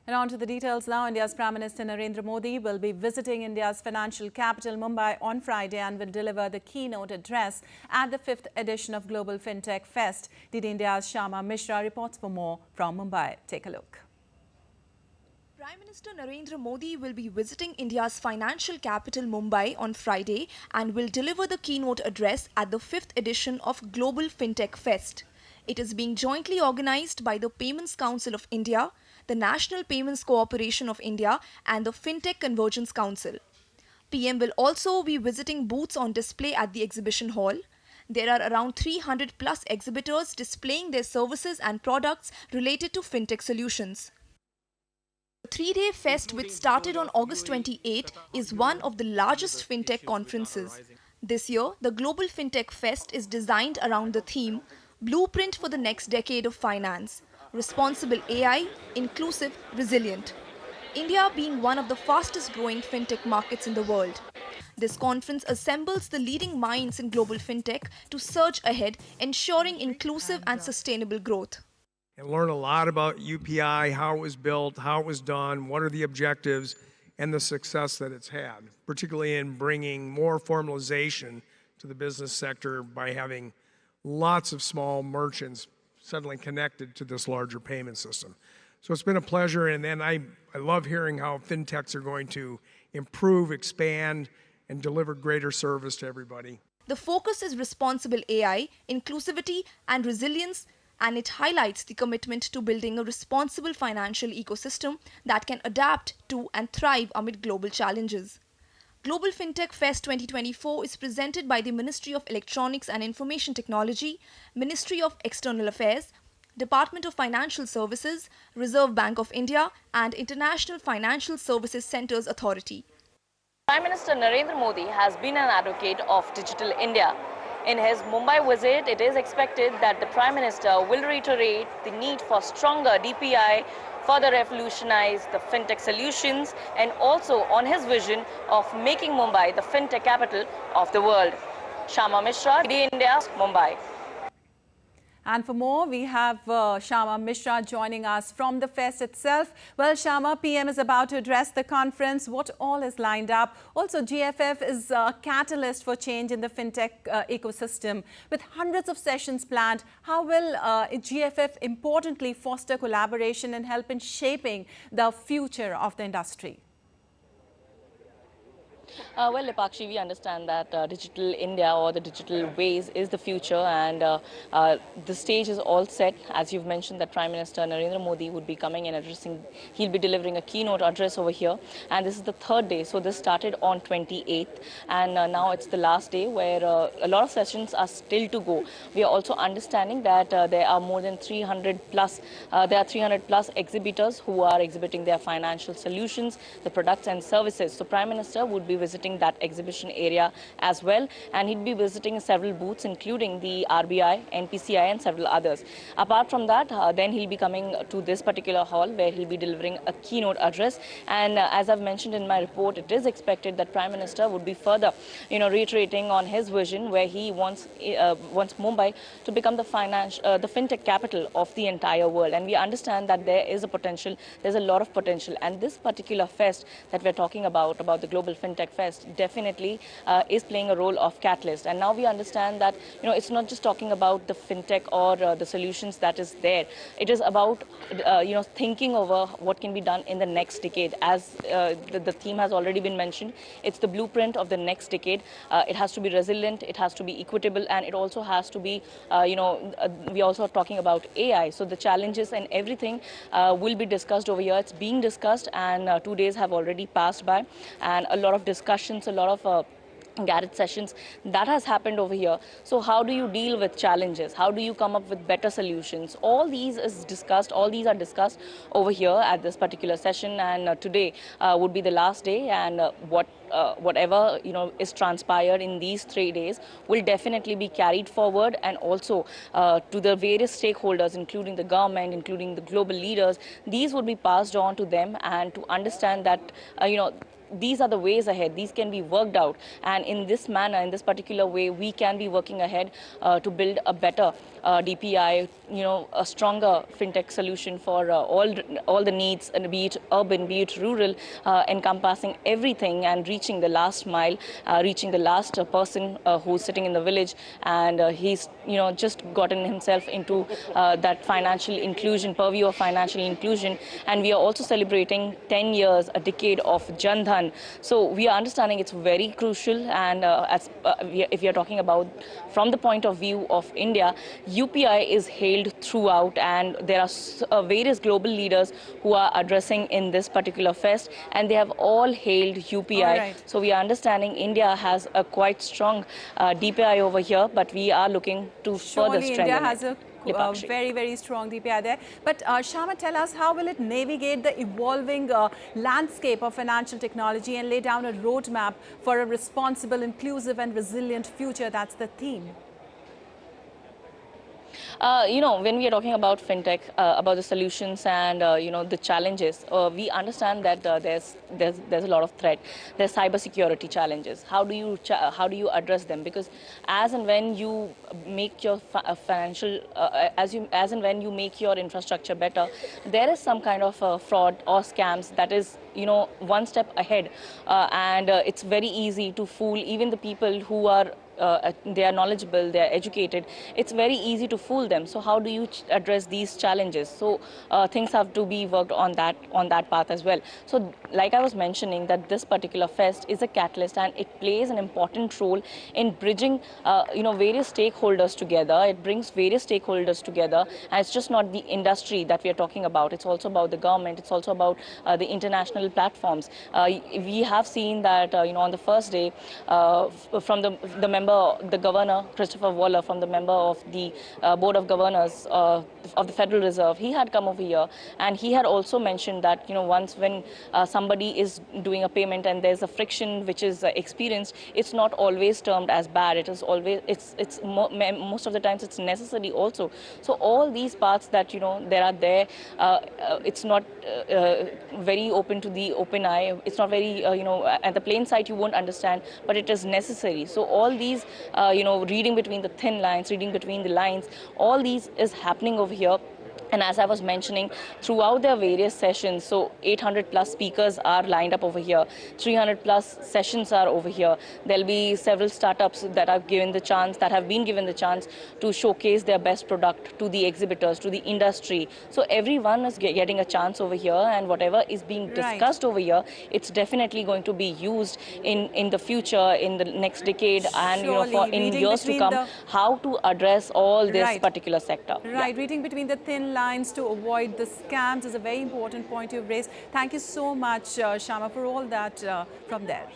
And on to the details now. India's Prime Minister Narendra Modi will be visiting India's financial capital Mumbai on Friday and will deliver the keynote address at the 5th edition of Global Fintech Fest. DD India's Shama Mishra reports for more from Mumbai. Take a look. Prime Minister Narendra Modi will be visiting India's financial capital Mumbai on Friday and will deliver the keynote address at the 5th edition of Global Fintech Fest. It is being jointly organized by the Payments Council of India, the National Payments Corporation of India and the Fintech Convergence Council. PM will also be visiting booths on display at the exhibition hall. There are around 300 plus exhibitors displaying their services and products related to fintech solutions. The three-day fest, which started on August 28, is one of the largest fintech conferences. This year, the Global Fintech Fest is designed around the theme Blueprint for the Next Decade of Finance, Responsible AI, Inclusive, Resilient. India being one of the fastest growing fintech markets in the world. This conference assembles the leading minds in global fintech to surge ahead, ensuring inclusive and sustainable growth. And learn a lot about UPI, how it was built, how it was done, what are the objectives, and the success that it's had, particularly in bringing more formalization to the business sector by having lots of small merchants suddenly connected to this larger payment system. So it's been a pleasure, and then I love hearing how fintechs are going to improve, expand, and deliver greater service to everybody. The focus is responsible AI, inclusivity, and resilience, and it highlights the commitment to building a responsible financial ecosystem that can adapt to and thrive amid global challenges. Global Fintech Fest 2024 is presented by the Ministry of Electronics and Information Technology, Ministry of External Affairs, Department of Financial Services, Reserve Bank of India, and International Financial Services Centres Authority. Prime Minister Narendra Modi has been an advocate of Digital India. In his Mumbai visit, it is expected that the Prime Minister will reiterate the need for stronger DPI, further revolutionize the fintech solutions, and also on his vision of making Mumbai the fintech capital of the world. Shama Mishra, DD India, Mumbai. And for more, we have Shama Mishra joining us from the fest itself. Well, Shama, PM is about to address the conference. What all is lined up? Also, GFF is a catalyst for change in the fintech ecosystem. With hundreds of sessions planned, how will GFF importantly foster collaboration and help in shaping the future of the industry? Well, Lipakshi, we understand that Digital India or the digital ways is the future, and the stage is all set. As you've mentioned, that Prime Minister Narendra Modi would be coming and addressing, he'll be delivering a keynote address over here, and this is the third day. So this started on 28th, and now it's the last day where a lot of sessions are still to go. We are also understanding that there are more than 300 plus exhibitors who are exhibiting their financial solutions, the products and services. So Prime Minister would be visiting that exhibition area as well, and he'd be visiting several booths including the RBI, NPCI and several others. Apart from that, then he'll be coming to this particular hall where he'll be delivering a keynote address, and as I've mentioned in my report, it is expected that Prime Minister would be further reiterating on his vision where he wants Mumbai to become the fintech capital of the entire world. And we understand that there is a potential, there's a lot of potential, and this particular fest that we're talking about the Global Fintech Fest, definitely is playing a role of catalyst. And now we understand that it's not just talking about the fintech or the solutions that is there. It is about thinking over what can be done in the next decade. As the theme has already been mentioned, it's the blueprint of the next decade. It has to be resilient, it has to be equitable, and it also has to be we also are talking about AI. So the challenges and everything will be discussed over here. It's being discussed, and 2 days have already passed by, and a lot of discussions, a lot of garage sessions that has happened over here. So how do you deal with challenges? How do you come up with better solutions? All these is discussed, all these are discussed over here at this particular session, and today would be the last day, and whatever is transpired in these 3 days will definitely be carried forward, and also to the various stakeholders, including the government, including the global leaders. These would be passed on to them, and to understand that these are the ways ahead. These can be worked out, and in this manner, in this particular way, we can be working ahead to build a better DPI, a stronger fintech solution for all the needs, and be it urban, be it rural, encompassing everything and reaching the last mile, reaching the last person who's sitting in the village, and he's just gotten himself into that financial inclusion, purview of financial inclusion. And we are also celebrating 10 years, a decade of Jan Dhan. So we are understanding it's very crucial, and if we are talking about from the point of view of India, UPI is hailed throughout, and there are various global leaders who are addressing in this particular fest, and they have all hailed UPI. All right. So we are understanding India has a quite strong DPI over here, but we are looking to further Surely strengthen India has it. a very, very strong DPI there. But Shama, tell us, how will it navigate the evolving landscape of financial technology and lay down a roadmap for a responsible, inclusive and resilient future? That's the theme. When we are talking about fintech, about the solutions and the challenges, we understand that there's a lot of threat. There's cybersecurity challenges. How do you address them? Because as and when you make your financial, as and when you make your infrastructure better, there is some kind of fraud or scams that is one step ahead, and it's very easy to fool even the people who are. They are knowledgeable, they are educated. It's very easy to fool them. So how do you address these challenges? So things have to be worked on that path as well. So like I was mentioning, that this particular fest is a catalyst, and it plays an important role in bridging various stakeholders together. It brings various stakeholders together, and it's just not the industry that we are talking about. It's also about the government. It's also about the international platforms. We have seen that on the first day, from the governor, Christopher Waller, from the member of the Board of Governors of the Federal Reserve, he had come over here, and he had also mentioned that once when somebody is doing a payment and there's a friction which is experienced, it's not always termed as bad. It is always most of the times it's necessary also. So all these parts that there are there, it's not very open to the open eye. It's not very at the plain sight you won't understand, but it is necessary. So all these reading between the thin lines, reading between the lines, all these is happening over here. And as I was mentioning, throughout their various sessions, so 800 plus speakers are lined up over here, 300 plus sessions are over here. There'll be several startups that have been given the chance to showcase their best product to the exhibitors, to the industry. So everyone is getting a chance over here, and whatever is being discussed over here, it's definitely going to be used in the future, in the next decade, and in years to come, how to address all this particular sector. Right, reading between the thin lines to avoid the scams is a very important point you've raised. Thank you so much, Shama, for all that from there.